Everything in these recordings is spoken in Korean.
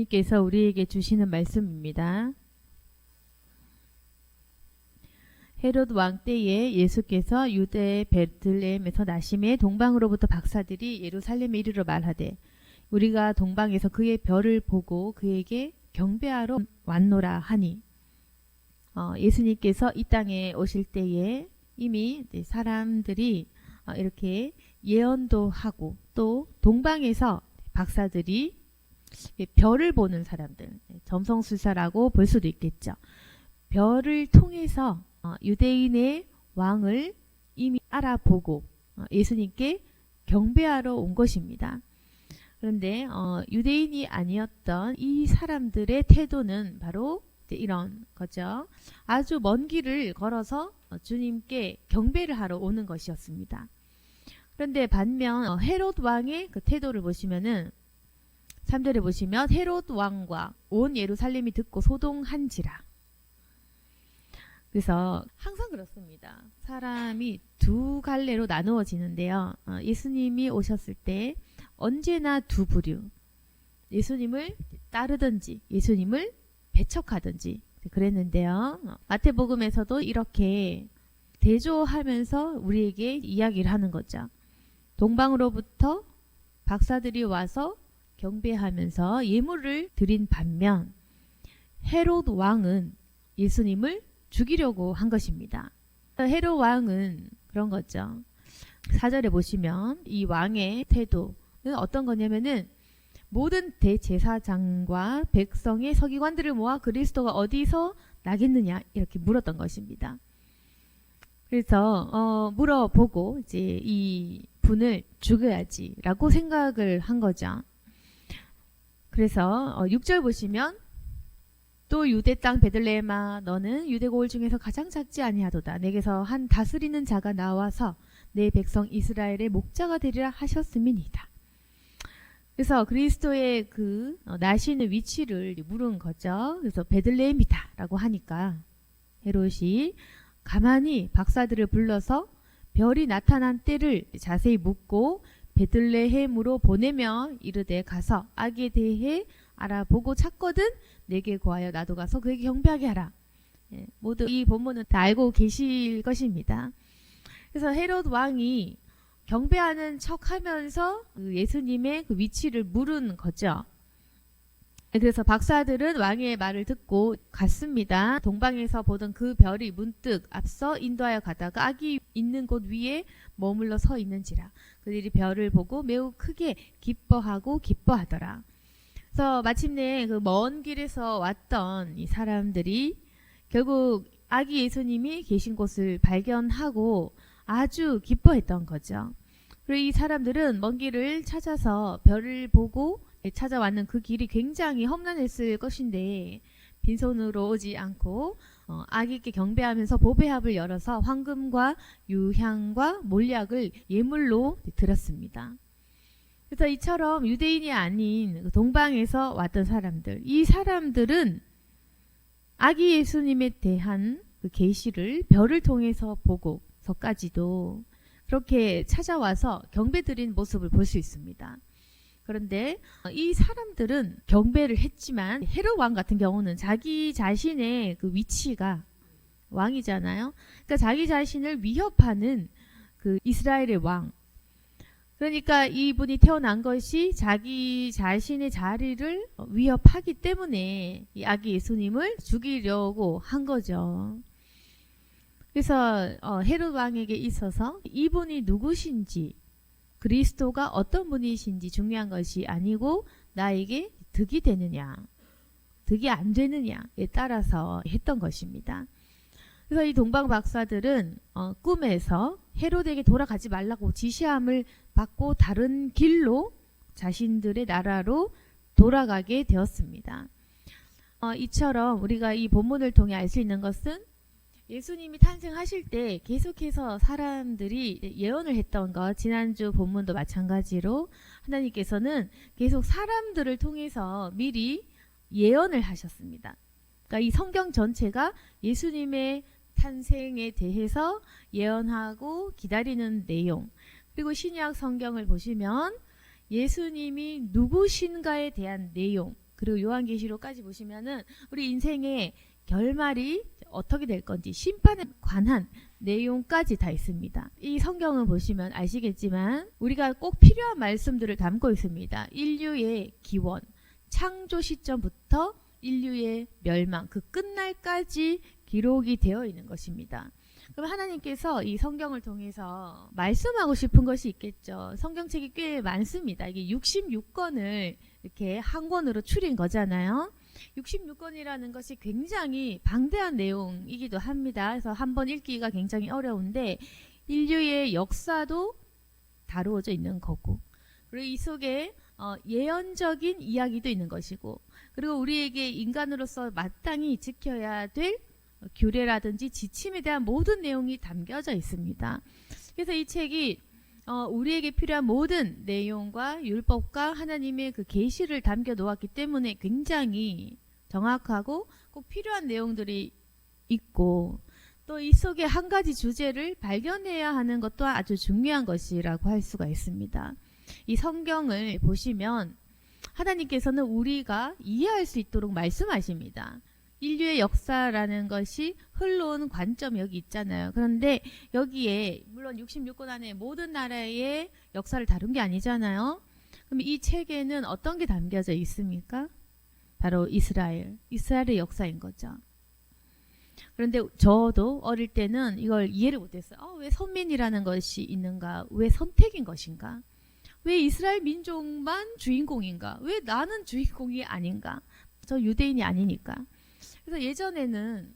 예수님께서 우리에게 주시는 말씀입니다. 헤롯 왕 때에 예수께서 유대 베들레헴에서 나심에 동방으로부터 박사들이 예루살렘에 이르러 말하되 우리가 동방에서 그의 별을 보고 그에게 경배하러 왔노라 하니 예수님께서 이 땅에 오실 때에 이미 사람들이 이렇게 예언도 하고 또 동방에서 박사들이 별을 보는 사람들, 점성술사라고 볼 수도 있겠죠. 별을 통해서 유대인의 왕을 이미 알아보고 예수님께 경배하러 온 것입니다. 그런데 유대인이 아니었던 이 사람들의 태도는 바로 이런 거죠. 아주 먼 길을 걸어서 주님께 경배를 하러 오는 것이었습니다. 그런데 반면 헤롯 왕의 그 태도를 보시면은 3절에 보시면 헤롯 왕과 온 예루살렘이 듣고 소동한지라. 그래서 항상 그렇습니다. 사람이 두 갈래로 나누어지는데요. 예수님이 오셨을 때 언제나 두 부류, 예수님을 따르든지 예수님을 배척하든지 그랬는데요. 마태복음에서도 이렇게 대조하면서 우리에게 이야기를 하는 거죠. 동방으로부터 박사들이 와서 경배하면서 예물을 드린 반면 헤롯 왕은 예수님을 죽이려고 한 것입니다. 헤롯 왕은 그런 거죠. 4절에 보시면 이 왕의 태도는 어떤 거냐면은 모든 대제사장과 백성의 서기관들을 모아 그리스도가 어디서 나겠느냐 이렇게 물었던 것입니다. 그래서 물어보고 이제 이 분을 죽여야지라고 생각을 한 거죠. 그래서 6절 보시면 또 유대 땅 베들레헴아 너는 유대 고을 중에서 가장 작지 아니하도다. 내게서 한 다스리는 자가 나와서 내 백성 이스라엘의 목자가 되리라 하셨음이니이다. 그래서 그리스도의 그 나시는 위치를 물은 거죠. 그래서 베들레헴이다 라고 하니까 헤롯이 가만히 박사들을 불러서 별이 나타난 때를 자세히 묻고 베들레헴으로 보내며 이르되 가서 아기에 대해 알아보고 찾거든 내게 구하여 나도 가서 그에게 경배하게 하라. 모두 이 본문은 다 알고 계실 것입니다. 그래서 헤롯 왕이 경배하는 척하면서 그 예수님의 그 위치를 물은 거죠. 그래서 박사들은 왕의 말을 듣고 갔습니다. 동방에서 보던 그 별이 문득 앞서 인도하여 가다가 아기 있는 곳 위에 머물러 서 있는지라. 그들이 별을 보고 매우 크게 기뻐하고 기뻐하더라. 그래서 마침내 그 먼 길에서 왔던 이 사람들이 결국 아기 예수님이 계신 곳을 발견하고 아주 기뻐했던 거죠. 그리고 이 사람들은 먼 길을 찾아서 별을 보고 찾아왔는 그 길이 굉장히 험난했을 것인데 빈손으로 오지 않고 아기께 경배하면서 보배합을 열어서 황금과 유향과 몰약을 예물로 드렸습니다. 그래서 이처럼 유대인이 아닌 동방에서 왔던 사람들, 이 사람들은 아기 예수님에 대한 그 계시를 별을 통해서 보고서까지도 그렇게 찾아와서 경배드린 모습을 볼 수 있습니다. 그런데 이 사람들은 경배를 했지만 헤롯 왕 같은 경우는 자기 자신의 그 위치가 왕이잖아요. 그러니까 자기 자신을 위협하는 그 이스라엘의 왕. 그러니까 이분이 태어난 것이 자기 자신의 자리를 위협하기 때문에 이 아기 예수님을 죽이려고 한 거죠. 그래서 헤롯 왕에게 있어서 이분이 누구신지 그리스도가 어떤 분이신지 중요한 것이 아니고 나에게 득이 되느냐 득이 안 되느냐에 따라서 했던 것입니다. 그래서 이 동방 박사들은 꿈에서 헤롯에게 돌아가지 말라고 지시함을 받고 다른 길로 자신들의 나라로 돌아가게 되었습니다. 이처럼 우리가 이 본문을 통해 알 수 있는 것은 예수님이 탄생하실 때 계속해서 사람들이 예언을 했던 것, 지난주 본문도 마찬가지로 하나님께서는 계속 사람들을 통해서 미리 예언을 하셨습니다. 그러니까 이 성경 전체가 예수님의 탄생에 대해서 예언하고 기다리는 내용, 그리고 신약 성경을 보시면 예수님이 누구신가에 대한 내용, 그리고 요한계시록까지 보시면은 우리 인생의 결말이 어떻게 될 건지 심판에 관한 내용까지 다 있습니다. 이 성경을 보시면 아시겠지만 우리가 꼭 필요한 말씀들을 담고 있습니다. 인류의 기원, 창조 시점부터 인류의 멸망, 그 끝날까지 기록이 되어 있는 것입니다. 그럼 하나님께서 이 성경을 통해서 말씀하고 싶은 것이 있겠죠. 성경책이 꽤 많습니다. 이게 66권을 이렇게 한 권으로 추린 거잖아요. 66권이라는 것이 굉장히 방대한 내용이기도 합니다. 그래서 한번 읽기가 굉장히 어려운데 인류의 역사도 다루어져 있는 거고, 그리고 이 속에 예언적인 이야기도 있는 것이고, 그리고 우리에게 인간으로서 마땅히 지켜야 될 규례라든지 지침에 대한 모든 내용이 담겨져 있습니다. 그래서 이 책이 우리에게 필요한 모든 내용과 율법과 하나님의 그 계시를 담겨 놓았기 때문에 굉장히 정확하고 꼭 필요한 내용들이 있고, 또 이 속에 한 가지 주제를 발견해야 하는 것 또한 아주 중요한 것이라고 할 수가 있습니다. 이 성경을 보시면 하나님께서는 우리가 이해할 수 있도록 말씀하십니다. 인류의 역사라는 것이 흘러온 관점이 여기 있잖아요. 그런데 여기에 물론 66권 안에 모든 나라의 역사를 다룬 게 아니잖아요. 그럼 이 책에는 어떤 게 담겨져 있습니까? 바로 이스라엘의 역사인 거죠. 그런데 저도 어릴 때는 이걸 이해를 못했어요. 왜 선민이라는 것이 있는가? 왜 선택인 것인가? 왜 이스라엘 민족만 주인공인가? 왜 나는 주인공이 아닌가? 저 유대인이 아니니까. 그래서 예전에는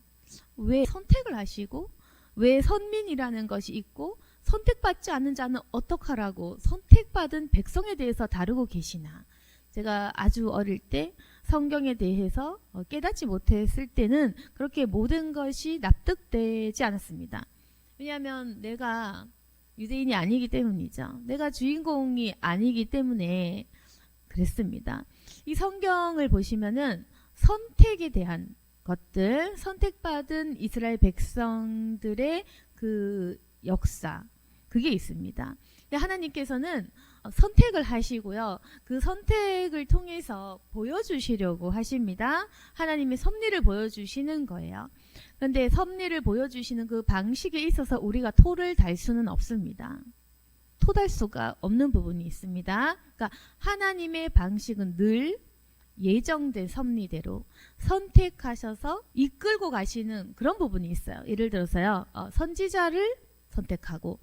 왜 선택을 하시고 왜 선민이라는 것이 있고 선택받지 않는 자는 어떡하라고 선택받은 백성에 대해서 다루고 계시나. 제가 아주 어릴 때 성경에 대해서 깨닫지 못했을 때는 그렇게 모든 것이 납득되지 않았습니다. 왜냐하면 내가 유대인이 아니기 때문이죠. 내가 주인공이 아니기 때문에 그랬습니다. 이 성경을 보시면은 선택에 대한 것들, 선택받은 이스라엘 백성들의 그 역사, 그게 있습니다. 하나님께서는 선택을 하시고요. 그 선택을 통해서 보여주시려고 하십니다. 하나님의 섭리를 보여주시는 거예요. 그런데 섭리를 보여주시는 그 방식에 있어서 우리가 토를 달 수는 없습니다. 토달 수가 없는 부분이 있습니다. 그러니까 하나님의 방식은 늘 예정된 섭리대로 선택하셔서 이끌고 가시는 그런 부분이 있어요. 예를 들어서요, 선지자를 선택하고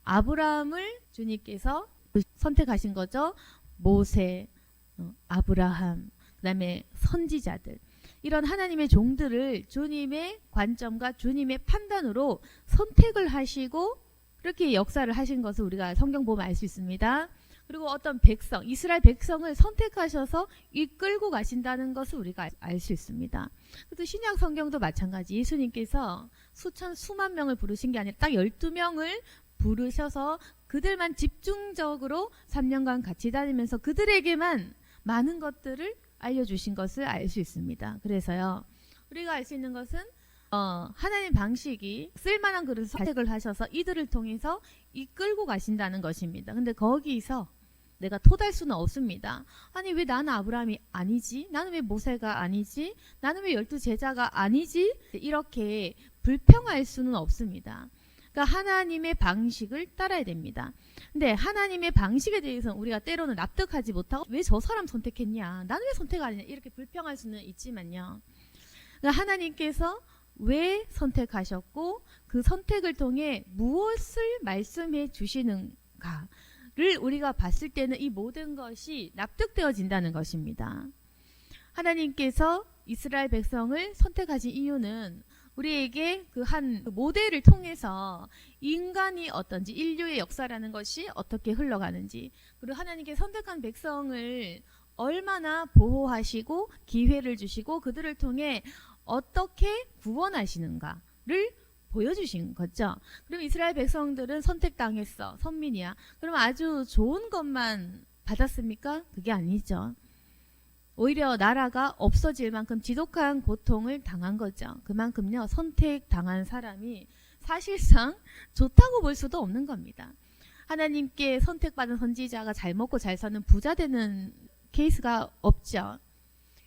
아브라함을 주님께서 선택하신 거죠. 모세, 아브라함, 그 다음에 선지자들, 이런 하나님의 종들을 주님의 관점과 주님의 판단으로 선택을 하시고 그렇게 역사를 하신 것을 우리가 성경 보면 알 수 있습니다. 그리고 어떤 백성, 이스라엘 백성을 선택하셔서 이끌고 가신다는 것을 우리가 알 수 있습니다. 그래서 신약 성경도 마찬가지. 예수님께서 수만 명을 부르신 게 아니라 딱 12명을 부르셔서 그들만 집중적으로 3년간 같이 다니면서 그들에게만 많은 것들을 알려주신 것을 알 수 있습니다. 그래서요, 우리가 알 수 있는 것은 하나님 방식이 쓸만한 그릇을 선택을 하셔서 이들을 통해서 이끌고 가신다는 것입니다. 근데 거기서 내가 토달 수는 없습니다. 아니 왜 나는 아브라함이 아니지? 나는 왜 모세가 아니지? 나는 왜 12제자가 아니지? 이렇게 불평할 수는 없습니다. 그러니까 하나님의 방식을 따라야 됩니다. 근데 하나님의 방식에 대해서 우리가 때로는 납득하지 못하고 왜 저 사람 선택했냐? 나는 왜 선택 안 했냐? 이렇게 불평할 수는 있지만요. 그러니까 하나님께서 왜 선택하셨고 그 선택을 통해 무엇을 말씀해 주시는가를 우리가 봤을 때는 이 모든 것이 납득되어진다는 것입니다. 하나님께서 이스라엘 백성을 선택하신 이유는 우리에게 그 한 모델을 통해서 인간이 어떤지, 인류의 역사라는 것이 어떻게 흘러가는지, 그리고 하나님께 선택한 백성을 얼마나 보호하시고 기회를 주시고 그들을 통해 어떻게 구원하시는가를 보여주신 거죠. 그럼 이스라엘 백성들은 선택당했어, 선민이야. 그럼 아주 좋은 것만 받았습니까? 그게 아니죠. 오히려 나라가 없어질 만큼 지독한 고통을 당한 거죠. 그만큼요, 선택당한 사람이 사실상 좋다고 볼 수도 없는 겁니다. 하나님께 선택받은 선지자가 잘 먹고 잘 사는 부자 되는 케이스가 없죠.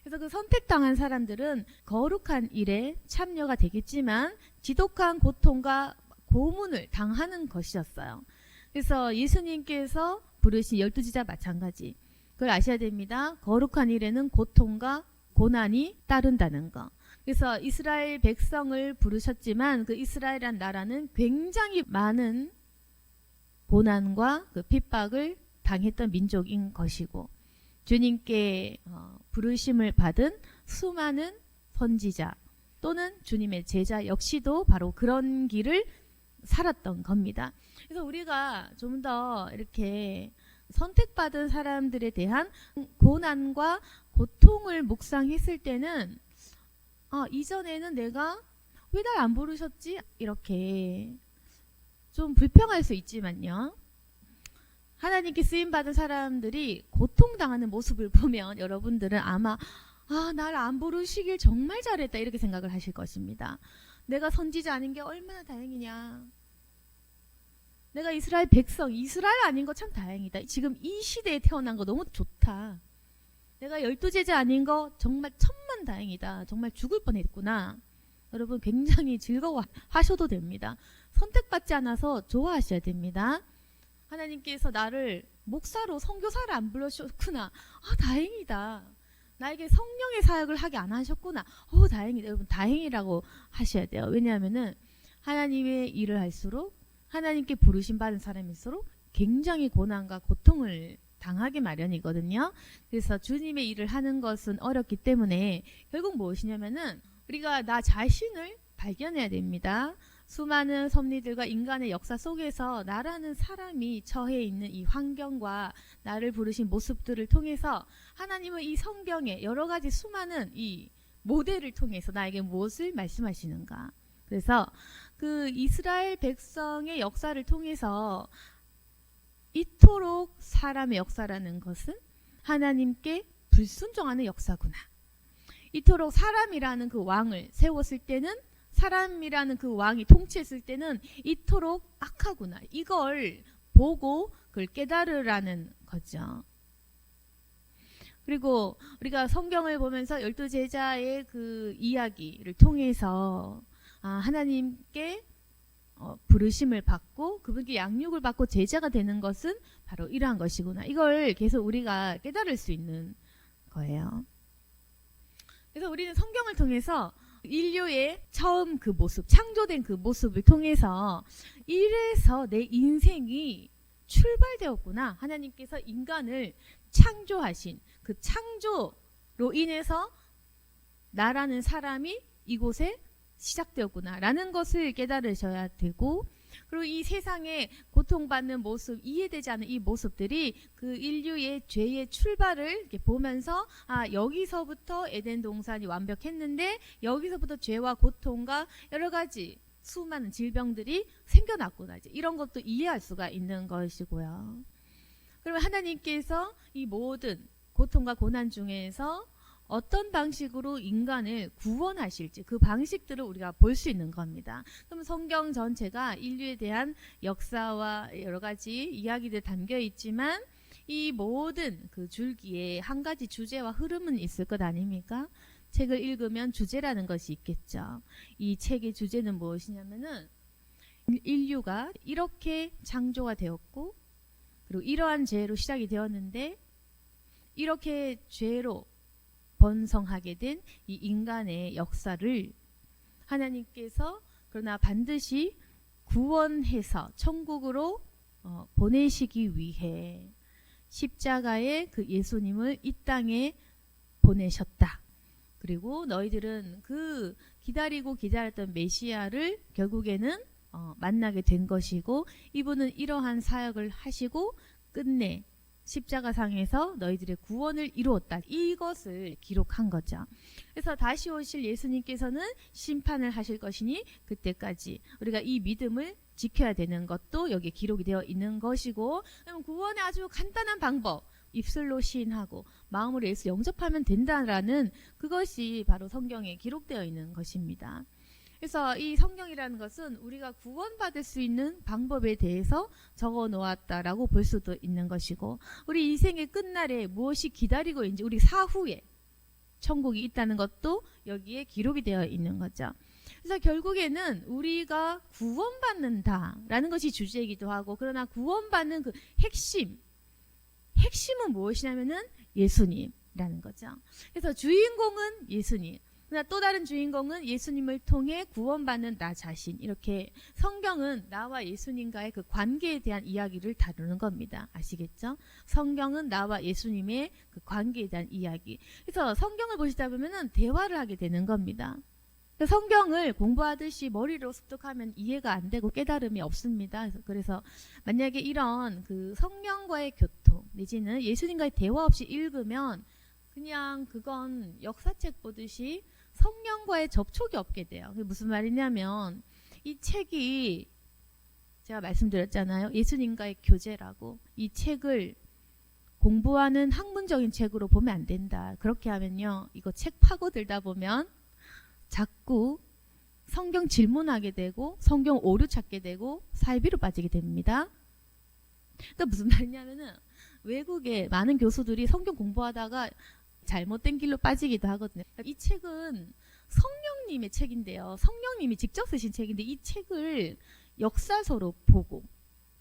그래서 그 선택당한 사람들은 거룩한 일에 참여가 되겠지만 지독한 고통과 고문을 당하는 것이었어요. 그래서 예수님께서 부르신 12지자 마찬가지. 그걸 아셔야 됩니다. 거룩한 일에는 고통과 고난이 따른다는 거. 그래서 이스라엘 백성을 부르셨지만 그 이스라엘이란 나라는 굉장히 많은 고난과 그 핍박을 당했던 민족인 것이고, 주님께 부르심을 받은 수많은 선지자 또는 주님의 제자 역시도 바로 그런 길을 살았던 겁니다. 그래서 우리가 좀 더 이렇게 선택받은 사람들에 대한 고난과 고통을 묵상했을 때는 이전에는 내가 왜 날 안 부르셨지? 이렇게 좀 불평할 수 있지만요. 하나님께 쓰임받은 사람들이 고통당하는 모습을 보면 여러분들은 아마 날 안 부르시길 정말 잘했다 이렇게 생각을 하실 것입니다. 내가 선지자 아닌 게 얼마나 다행이냐. 내가 이스라엘 백성, 이스라엘 아닌 거 참 다행이다. 지금 이 시대에 태어난 거 너무 좋다. 내가 12제자 아닌 거 정말 천만 다행이다. 정말 죽을 뻔했구나. 여러분 굉장히 즐거워하셔도 됩니다. 선택받지 않아서 좋아하셔야 됩니다. 하나님께서 나를 목사로 선교사를 안 불러주셨구나. 다행이다. 나에게 성령의 사역을 하게 안 하셨구나. 다행이다. 여러분 다행이라고 하셔야 돼요. 왜냐하면은 하나님의 일을 할수록 하나님께 부르심 받은 사람일수록 굉장히 고난과 고통을 당하기 마련이거든요. 그래서 주님의 일을 하는 것은 어렵기 때문에 결국 무엇이냐면은 우리가 나 자신을 발견해야 됩니다. 수많은 섭리들과 인간의 역사 속에서 나라는 사람이 처해 있는 이 환경과 나를 부르신 모습들을 통해서 하나님은 이 성경의 여러 가지 수많은 이 모델을 통해서 나에게 무엇을 말씀하시는가. 그래서 그 이스라엘 백성의 역사를 통해서 이토록 사람의 역사라는 것은 하나님께 불순종하는 역사구나. 이토록 사람이라는 그 왕을 세웠을 때는, 사람이라는 그 왕이 통치했을 때는 이토록 악하구나. 이걸 보고 그걸 깨달으라는 거죠. 그리고 우리가 성경을 보면서 12제자의 그 이야기를 통해서 하나님께 부르심을 받고 그분께 양육을 받고 제자가 되는 것은 바로 이러한 것이구나. 이걸 계속 우리가 깨달을 수 있는 거예요. 그래서 우리는 성경을 통해서 인류의 처음 그 모습, 창조된 그 모습을 통해서 이래서 내 인생이 출발되었구나. 하나님께서 인간을 창조하신 그 창조로 인해서 나라는 사람이 이곳에 시작되었구나 라는 것을 깨달으셔야 되고, 그리고 이 세상에 고통받는 모습, 이해되지 않는 이 모습들이 그 인류의 죄의 출발을 이렇게 보면서 여기서부터 에덴 동산이 완벽했는데 여기서부터 죄와 고통과 여러 가지 수많은 질병들이 생겨났구나. 이제 이런 것도 이해할 수가 있는 것이고요. 그러면 하나님께서 이 모든 고통과 고난 중에서 어떤 방식으로 인간을 구원하실지 그 방식들을 우리가 볼 수 있는 겁니다. 그럼 성경 전체가 인류에 대한 역사와 여러 가지 이야기들 담겨 있지만 이 모든 그 줄기에 한 가지 주제와 흐름은 있을 것 아닙니까? 책을 읽으면 주제라는 것이 있겠죠. 이 책의 주제는 무엇이냐면은 인류가 이렇게 창조가 되었고, 그리고 이러한 죄로 시작이 되었는데 이렇게 죄로 번성하게 된 이 인간의 역사를 하나님께서 그러나 반드시 구원해서 천국으로 보내시기 위해 십자가의 그 예수님을 이 땅에 보내셨다. 그리고 너희들은 그 기다리고 기다렸던 메시아를 결국에는 만나게 된 것이고, 이분은 이러한 사역을 하시고 끝내 십자가상에서 너희들의 구원을 이루었다. 이것을 기록한 거죠. 그래서 다시 오실 예수님께서는 심판을 하실 것이니 그때까지 우리가 이 믿음을 지켜야 되는 것도 여기에 기록이 되어 있는 것이고, 구원의 아주 간단한 방법, 입술로 시인하고 마음으로 예수 영접하면 된다라는 그것이 바로 성경에 기록되어 있는 것입니다. 그래서 이 성경이라는 것은 우리가 구원받을 수 있는 방법에 대해서 적어 놓았다라고 볼 수도 있는 것이고, 우리 인생의 끝날에 무엇이 기다리고 있는지, 우리 사후에 천국이 있다는 것도 여기에 기록이 되어 있는 거죠. 그래서 결국에는 우리가 구원받는다라는 것이 주제이기도 하고, 그러나 구원받는 그 핵심은 무엇이냐면은 예수님이라는 거죠. 그래서 주인공은 예수님. 그러나 또 다른 주인공은 예수님을 통해 구원받는 나 자신. 이렇게 성경은 나와 예수님과의 그 관계에 대한 이야기를 다루는 겁니다. 아시겠죠? 성경은 나와 예수님의 그 관계에 대한 이야기. 그래서 성경을 보시다 보면은 대화를 하게 되는 겁니다. 성경을 공부하듯이 머리로 습득하면 이해가 안 되고 깨달음이 없습니다. 그래서 만약에 이런 그 성령과의 교통 내지는 예수님과의 대화 없이 읽으면 그냥 그건 역사책 보듯이 성령과의 접촉이 없게 돼요. 그게 무슨 말이냐면 이 책이 제가 말씀드렸잖아요. 예수님과의 교제라고. 이 책을 공부하는 학문적인 책으로 보면 안 된다. 그렇게 하면요. 이거 책 파고들다 보면 자꾸 성경 질문하게 되고 성경 오류 찾게 되고 사이비로 빠지게 됩니다. 그러니까 무슨 말이냐면은 외국의 많은 교수들이 성경 공부하다가 잘못된 길로 빠지기도 하거든요. 이 책은 성령님의 책인데요. 성령님이 직접 쓰신 책인데 이 책을 역사서로 보고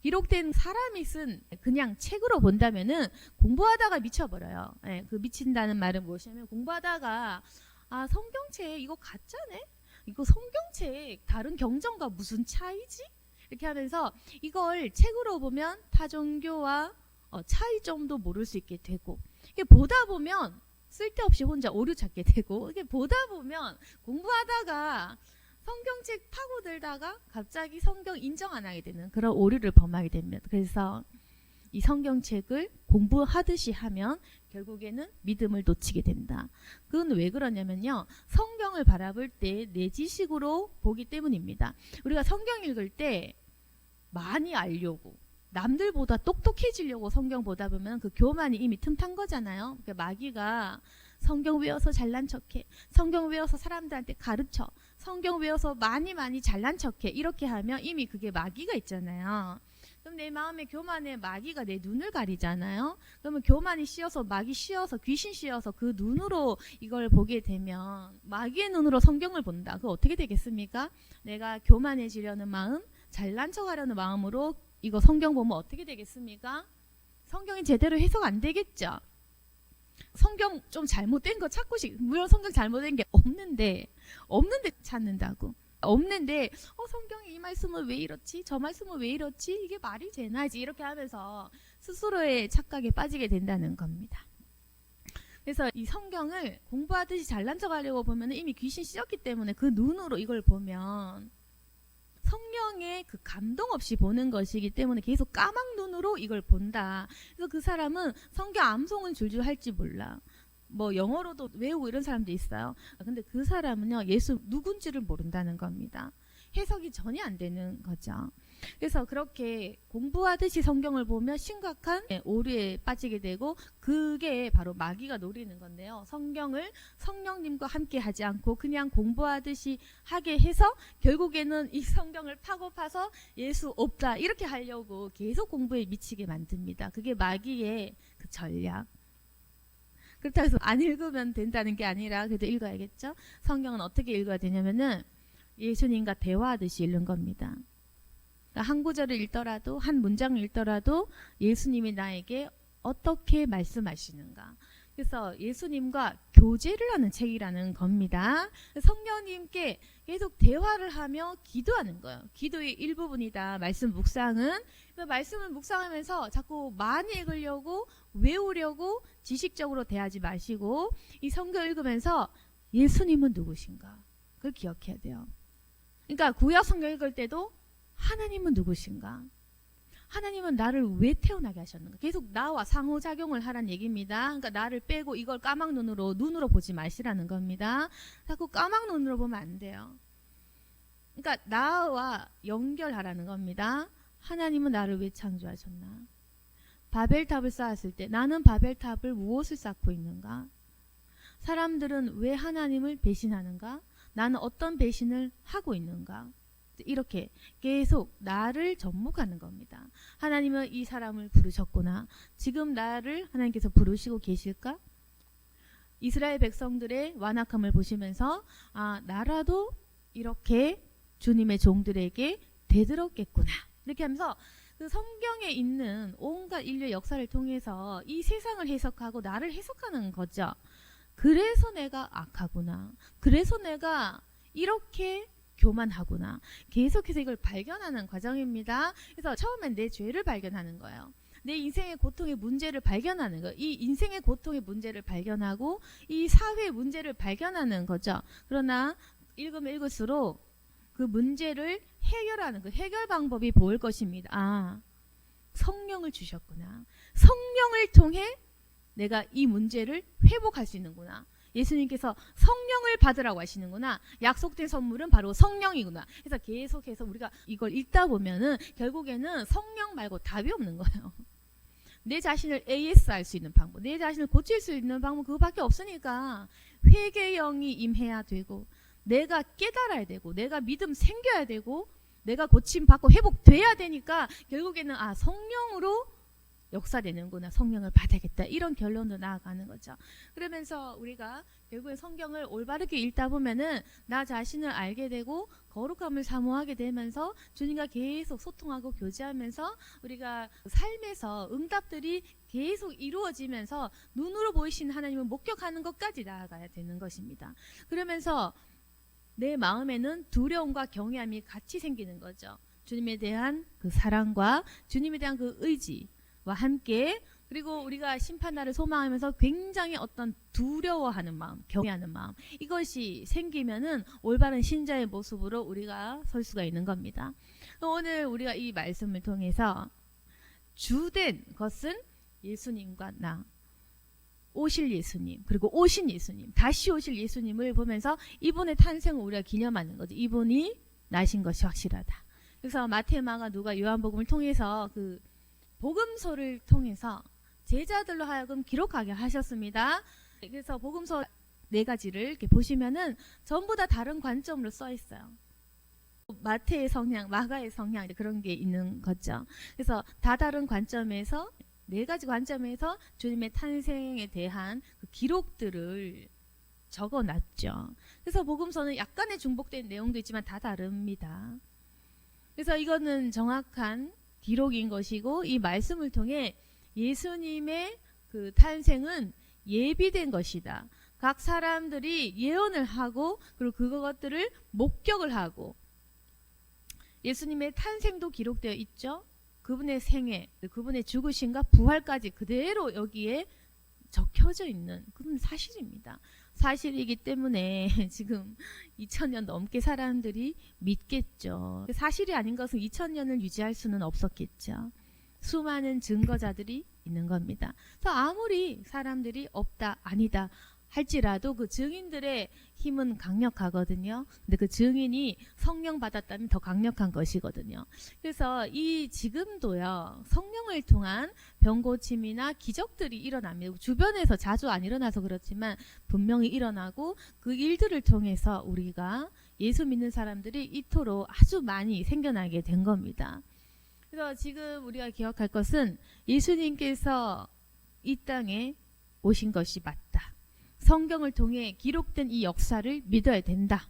기록된 사람이 쓴 그냥 책으로 본다면은 공부하다가 미쳐버려요. 네, 그 미친다는 말은 무엇이냐면 공부하다가 아 성경책 이거 가짜네? 이거 성경책 다른 경전과 무슨 차이지? 이렇게 하면서 이걸 책으로 보면 타종교와 차이점도 모를 수 있게 되고 이게 보다 보면 쓸데없이 혼자 오류 찾게 되고 이게 보다 보면 공부하다가 성경책 파고들다가 갑자기 성경 인정 안 하게 되는 그런 오류를 범하게 됩니다. 그래서 이 성경책을 공부하듯이 하면 결국에는 믿음을 놓치게 된다. 그건 왜 그러냐면요. 성경을 바라볼 때 내 지식으로 보기 때문입니다. 우리가 성경 읽을 때 많이 알려고 남들보다 똑똑해지려고 성경 보다 보면 그 교만이 이미 틈탄 거잖아요. 그러니까 마귀가 성경 외워서 잘난 척해. 성경 외워서 사람들한테 가르쳐. 성경 외워서 많이 잘난 척해. 이렇게 하면 이미 그게 마귀가 있잖아요. 그럼 내 마음에 교만에 마귀가 내 눈을 가리잖아요. 그러면 교만이 씌어서 마귀 씌어서 귀신 씌어서 그 눈으로 이걸 보게 되면 마귀의 눈으로 성경을 본다. 그거 어떻게 되겠습니까? 내가 교만해지려는 마음, 잘난 척하려는 마음으로 이거 성경 보면 어떻게 되겠습니까? 성경이 제대로 해석 안 되겠죠. 성경 좀 잘못된 거 찾고 물론 성경 잘못된 게 없는데 찾는다고. 없는데 성경이 이 말씀은 왜 이렇지? 저 말씀은 왜 이렇지? 이게 말이 되나지? 이렇게 하면서 스스로의 착각에 빠지게 된다는 겁니다. 그래서 이 성경을 공부하듯이 잘난 척하려고 보면 이미 귀신 씌었기 때문에 그 눈으로 이걸 보면 성령의 그 감동 없이 보는 것이기 때문에 계속 까막 눈으로 이걸 본다. 그래서 그 사람은 성경 암송은 줄줄 할지 몰라. 뭐 영어로도 외우고 이런 사람도 있어요. 근데 그 사람은요 예수 누군지를 모른다는 겁니다. 해석이 전혀 안 되는 거죠. 그래서 그렇게 공부하듯이 성경을 보면 심각한 오류에 빠지게 되고 그게 바로 마귀가 노리는 건데요. 성경을 성령님과 함께 하지 않고 그냥 공부하듯이 하게 해서 결국에는 이 성경을 파고 예수 없다 이렇게 하려고 계속 공부에 미치게 만듭니다. 그게 마귀의 그 전략. 그렇다고 해서 안 읽으면 된다는 게 아니라 그래도 읽어야겠죠. 성경은 어떻게 읽어야 되냐면은 예수님과 대화하듯이 읽는 겁니다. 그러니까 한 구절을 읽더라도 한 문장을 읽더라도 예수님이 나에게 어떻게 말씀하시는가. 그래서 예수님과 교제를 하는 책이라는 겁니다. 성령님께 계속 대화를 하며 기도하는 거예요. 기도의 일부분이다. 말씀 묵상은. 말씀을 묵상하면서 자꾸 많이 읽으려고 외우려고 지식적으로 대하지 마시고 이 성경 읽으면서 예수님은 누구신가? 그걸 기억해야 돼요. 그러니까 구약 성경 읽을 때도 하나님은 누구신가? 하나님은 나를 왜 태어나게 하셨는가? 계속 나와 상호작용을 하라는 얘기입니다. 그러니까 나를 빼고 이걸 까막 눈으로 보지 마시라는 겁니다. 자꾸 까막 눈으로 보면 안 돼요. 그러니까 나와 연결하라는 겁니다. 하나님은 나를 왜 창조하셨나? 바벨탑을 쌓았을 때 나는 바벨탑을 무엇을 쌓고 있는가? 사람들은 왜 하나님을 배신하는가? 나는 어떤 배신을 하고 있는가? 이렇게 계속 나를 접목하는 겁니다. 하나님은 이 사람을 부르셨구나. 지금 나를 하나님께서 부르시고 계실까? 이스라엘 백성들의 완악함을 보시면서 아, 나라도 이렇게 주님의 종들에게 되들었겠구나. 이렇게 하면서 그 성경에 있는 온갖 인류의 역사를 통해서 이 세상을 해석하고 나를 해석하는 거죠. 그래서 내가 악하구나. 그래서 내가 이렇게 교만하구나. 계속해서 이걸 발견하는 과정입니다. 그래서 처음엔 내 죄를 발견하는 거예요. 내 인생의 고통의 문제를 발견하는 거예요. 이 인생의 고통의 문제를 발견하고 이 사회의 문제를 발견하는 거죠. 그러나 읽으면 읽을수록 그 문제를 해결하는 그 해결 방법이 보일 것입니다. 아, 성령을 주셨구나. 성령을 통해 내가 이 문제를 회복할 수 있는구나. 예수님께서 성령을 받으라고 하시는구나. 약속된 선물은 바로 성령이구나. 그래서 계속해서 우리가 이걸 읽다 보면은 결국에는 성령 말고 답이 없는 거예요. 내 자신을 AS할 수 있는 방법, 내 자신을 고칠 수 있는 방법 그거밖에 없으니까 회개의 영이 임해야 되고 내가 깨달아야 되고 내가 믿음 생겨야 되고 내가 고침받고 회복돼야 되니까 결국에는 아, 성령으로 역사되는구나. 성령을 받아야겠다. 이런 결론도 나아가는 거죠. 그러면서 우리가 결국에 성경을 올바르게 읽다 보면은 나 자신을 알게 되고 거룩함을 사모하게 되면서 주님과 계속 소통하고 교제하면서 우리가 삶에서 응답들이 계속 이루어지면서 눈으로 보이시는 하나님을 목격하는 것까지 나아가야 되는 것입니다. 그러면서 내 마음에는 두려움과 경외함이 같이 생기는 거죠. 주님에 대한 그 사랑과 주님에 대한 그 의지와 함께 그리고 우리가 심판날을 소망하면서 굉장히 어떤 두려워하는 마음, 경외하는 마음 이것이 생기면은 올바른 신자의 모습으로 우리가 설 수가 있는 겁니다. 오늘 우리가 이 말씀을 통해서 주된 것은 예수님과 나 오실 예수님 그리고 오신 예수님 다시 오실 예수님을 보면서 이분의 탄생을 우리가 기념하는 거죠. 이분이 나신 것이 확실하다. 그래서 마태, 마가, 누가, 요한복음을 통해서 그 복음서를 통해서 제자들로 하여금 기록하게 하셨습니다. 그래서 복음서 4가지를 이렇게 보시면은 전부 다 다른 관점으로 써 있어요. 마태의 성향, 마가의 성향 그런 게 있는 거죠. 그래서 다 다른 관점에서 4가지 관점에서 주님의 탄생에 대한 그 기록들을 적어놨죠. 그래서 복음서는 약간의 중복된 내용도 있지만 다 다릅니다. 그래서 이거는 정확한 기록인 것이고 이 말씀을 통해 예수님의 그 탄생은 예비된 것이다. 각 사람들이 예언을 하고 그리고 그것들을 목격을 하고 예수님의 탄생도 기록되어 있죠. 그분의 생애, 그분의 죽으심과 부활까지 그대로 여기에 적혀져 있는 그건 사실입니다. 사실이기 때문에 지금 2000년 넘게 사람들이 믿겠죠. 사실이 아닌 것은 2000년을 유지할 수는 없었겠죠. 수많은 증거자들이 있는 겁니다. 그래서 아무리 사람들이 없다, 아니다 할지라도 그 증인들의 힘은 강력하거든요. 근데 그 증인이 성령 받았다면 더 강력한 것이거든요. 그래서 이 지금도요, 성령을 통한 병고침이나 기적들이 일어납니다. 주변에서 자주 안 일어나서 그렇지만 분명히 일어나고 그 일들을 통해서 우리가 예수 믿는 사람들이 이토록 아주 많이 생겨나게 된 겁니다. 그래서 지금 우리가 기억할 것은 예수님께서 이 땅에 오신 것이 맞다. 성경을 통해 기록된 이 역사를 믿어야 된다.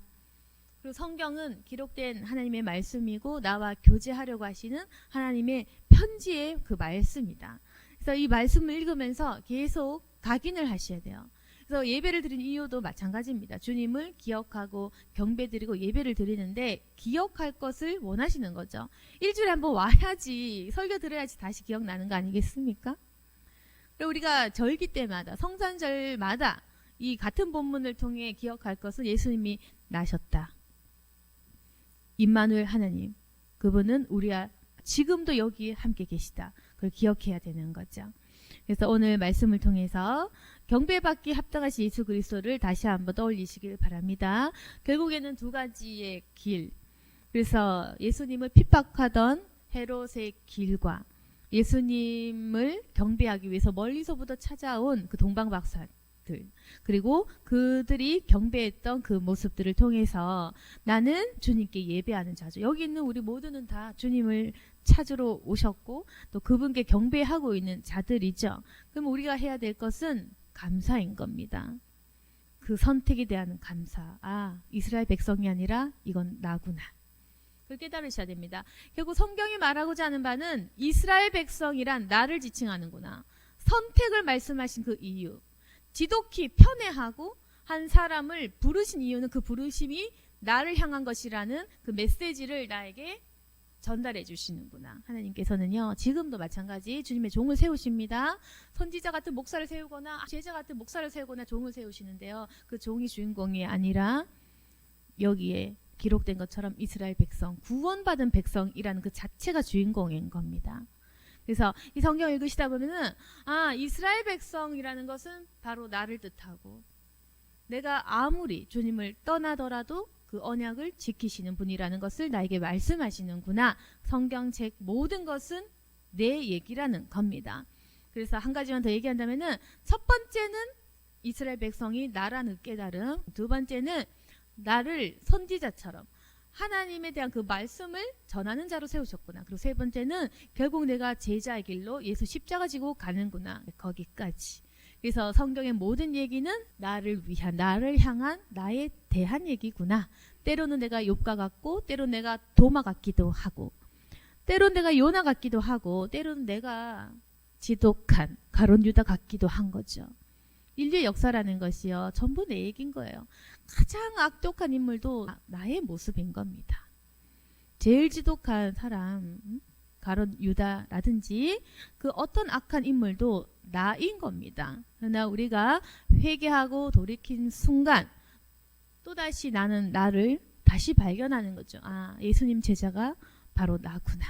그리고 성경은 기록된 하나님의 말씀이고 나와 교제하려고 하시는 하나님의 편지의 그 말씀이다. 그래서 이 말씀을 읽으면서 계속 각인을 하셔야 돼요. 그래서 예배를 드리는 이유도 마찬가지입니다. 주님을 기억하고 경배드리고 예배를 드리는데 기억할 것을 원하시는 거죠. 일주일에 한번 와야지 설교 들어야지 다시 기억나는 거 아니겠습니까? 그리고 우리가 절기 때마다 성산절마다 이 같은 본문을 통해 기억할 것은 예수님이 나셨다. 임마누엘 하나님, 그분은 우리와 지금도 여기 함께 계시다. 그걸 기억해야 되는 거죠. 그래서 오늘 말씀을 통해서 경배받기 합당하신 예수 그리스도를 다시 한번 떠올리시길 바랍니다. 결국에는 2가지의 길, 그래서 예수님을 핍박하던 헤롯의 길과 예수님을 경배하기 위해서 멀리서부터 찾아온 그 동방박사들 그리고 그들이 경배했던 그 모습들을 통해서 나는 주님께 예배하는 자죠. 여기 있는 우리 모두는 다 주님을 찾으러 오셨고 또 그분께 경배하고 있는 자들이죠. 그럼 우리가 해야 될 것은 감사인 겁니다. 그 선택에 대한 감사. 이스라엘 백성이 아니라 이건 나구나. 그걸 깨달으셔야 됩니다. 결국 성경이 말하고자 하는 바는 이스라엘 백성이란 나를 지칭하는구나. 선택을 말씀하신 그 이유. 지독히 편애하고 한 사람을 부르신 이유는 그 부르심이 나를 향한 것이라는 그 메시지를 나에게 전달해 주시는구나. 하나님께서는요, 지금도 마찬가지 주님의 종을 세우십니다. 선지자 같은 목사를 세우거나 제자 같은 목사를 세우거나 종을 세우시는데요. 그 종이 주인공이 아니라 여기에 기록된 것처럼 이스라엘 백성, 구원받은 백성이라는 그 자체가 주인공인 겁니다. 그래서 이 성경 읽으시다 보면은 이스라엘 백성이라는 것은 바로 나를 뜻하고, 내가 아무리 주님을 떠나더라도 그 언약을 지키시는 분이라는 것을 나에게 말씀하시는구나. 성경책 모든 것은 내 얘기라는 겁니다. 그래서 한 가지만 더 얘기한다면은, 첫 번째는 이스라엘 백성이 나라는 깨달음, 두 번째는 나를 선지자처럼 하나님에 대한 그 말씀을 전하는 자로 세우셨구나. 그리고 세 번째는 결국 내가 제자의 길로 예수 십자가 지고 가는구나. 거기까지. 그래서 성경의 모든 얘기는 나를 위한, 나를 향한, 나에 대한 얘기구나. 때로는 내가 욥과 같고, 때로는 내가 도마 같기도 하고, 때로는 내가 요나 같기도 하고, 때로는 내가 지독한 가룟 유다 같기도 한 거죠. 인류의 역사라는 것이요, 전부 내 얘기인 거예요. 가장 악독한 인물도 나의 모습인 겁니다. 제일 지독한 사람, 가룟 유다라든지 그 어떤 악한 인물도 나인 겁니다. 그러나 우리가 회개하고 돌이킨 순간 또다시 나는 나를 다시 발견하는 거죠. 예수님 제자가 바로 나구나.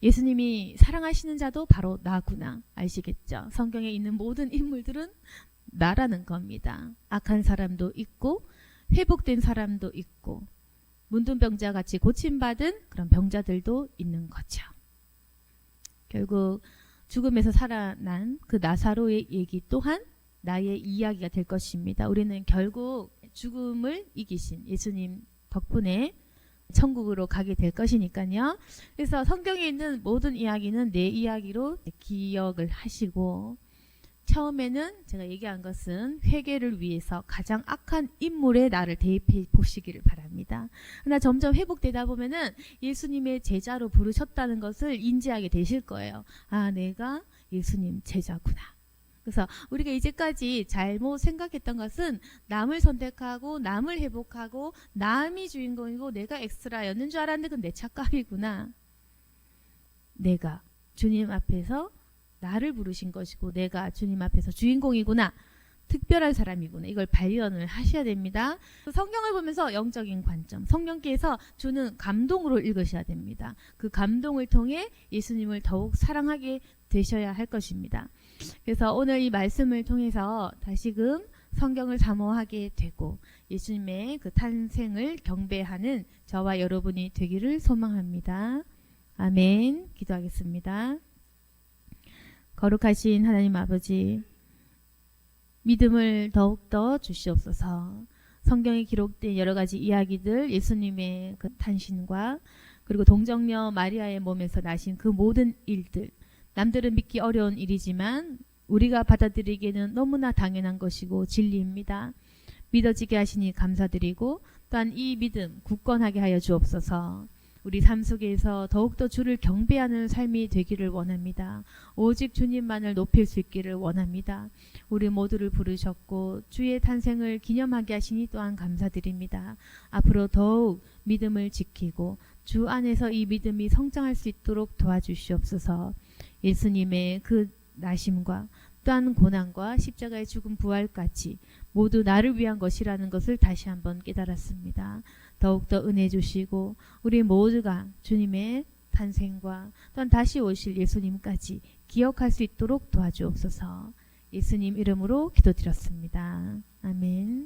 예수님이 사랑하시는 자도 바로 나구나. 아시겠죠? 성경에 있는 모든 인물들은 나라는 겁니다. 악한 사람도 있고 회복된 사람도 있고 문둥병자 같이 고침받은 그런 병자들도 있는 거죠. 결국 죽음에서 살아난 그 나사로의 얘기 또한 나의 이야기가 될 것입니다. 우리는 결국 죽음을 이기신 예수님 덕분에 천국으로 가게 될 것이니까요. 그래서 성경에 있는 모든 이야기는 내 이야기로 기억을 하시고, 처음에는 제가 얘기한 것은 회개를 위해서 가장 악한 인물의 나를 대입해 보시기를 바랍니다. 그러나 점점 회복되다 보면은 예수님의 제자로 부르셨다는 것을 인지하게 되실 거예요. 내가 예수님 제자구나. 그래서 우리가 이제까지 잘못 생각했던 것은 남을 선택하고 남을 회복하고 남이 주인공이고 내가 엑스트라였는 줄 알았는데 그건 내 착각이구나. 내가 주님 앞에서 나를 부르신 것이고 내가 주님 앞에서 주인공이구나. 특별한 사람이구나. 이걸 발견을 하셔야 됩니다. 성경을 보면서 영적인 관점, 성령께서 주는 감동으로 읽으셔야 됩니다. 그 감동을 통해 예수님을 더욱 사랑하게 되셔야 할 것입니다. 그래서 오늘 이 말씀을 통해서 다시금 성경을 사모하게 되고 예수님의 그 탄생을 경배하는 저와 여러분이 되기를 소망합니다. 아멘. 기도하겠습니다. 거룩하신 하나님 아버지, 믿음을 더욱더 주시옵소서. 성경에 기록된 여러 가지 이야기들, 예수님의 그 탄신과 그리고 동정녀 마리아의 몸에서 나신 그 모든 일들, 남들은 믿기 어려운 일이지만 우리가 받아들이기에는 너무나 당연한 것이고 진리입니다. 믿어지게 하시니 감사드리고 또한 이 믿음 굳건하게 하여 주옵소서. 우리 삶 속에서 더욱더 주를 경배하는 삶이 되기를 원합니다. 오직 주님만을 높일 수 있기를 원합니다. 우리 모두를 부르셨고 주의 탄생을 기념하게 하시니 또한 감사드립니다. 앞으로 더욱 믿음을 지키고 주 안에서 이 믿음이 성장할 수 있도록 도와주시옵소서. 예수님의 그 나심과 또한 고난과 십자가의 죽음 부활까지 모두 나를 위한 것이라는 것을 다시 한번 깨달았습니다. 더욱더 은혜 주시고 우리 모두가 주님의 탄생과 또한 다시 오실 예수님까지 기억할 수 있도록 도와주옵소서. 예수님 이름으로 기도드렸습니다. 아멘.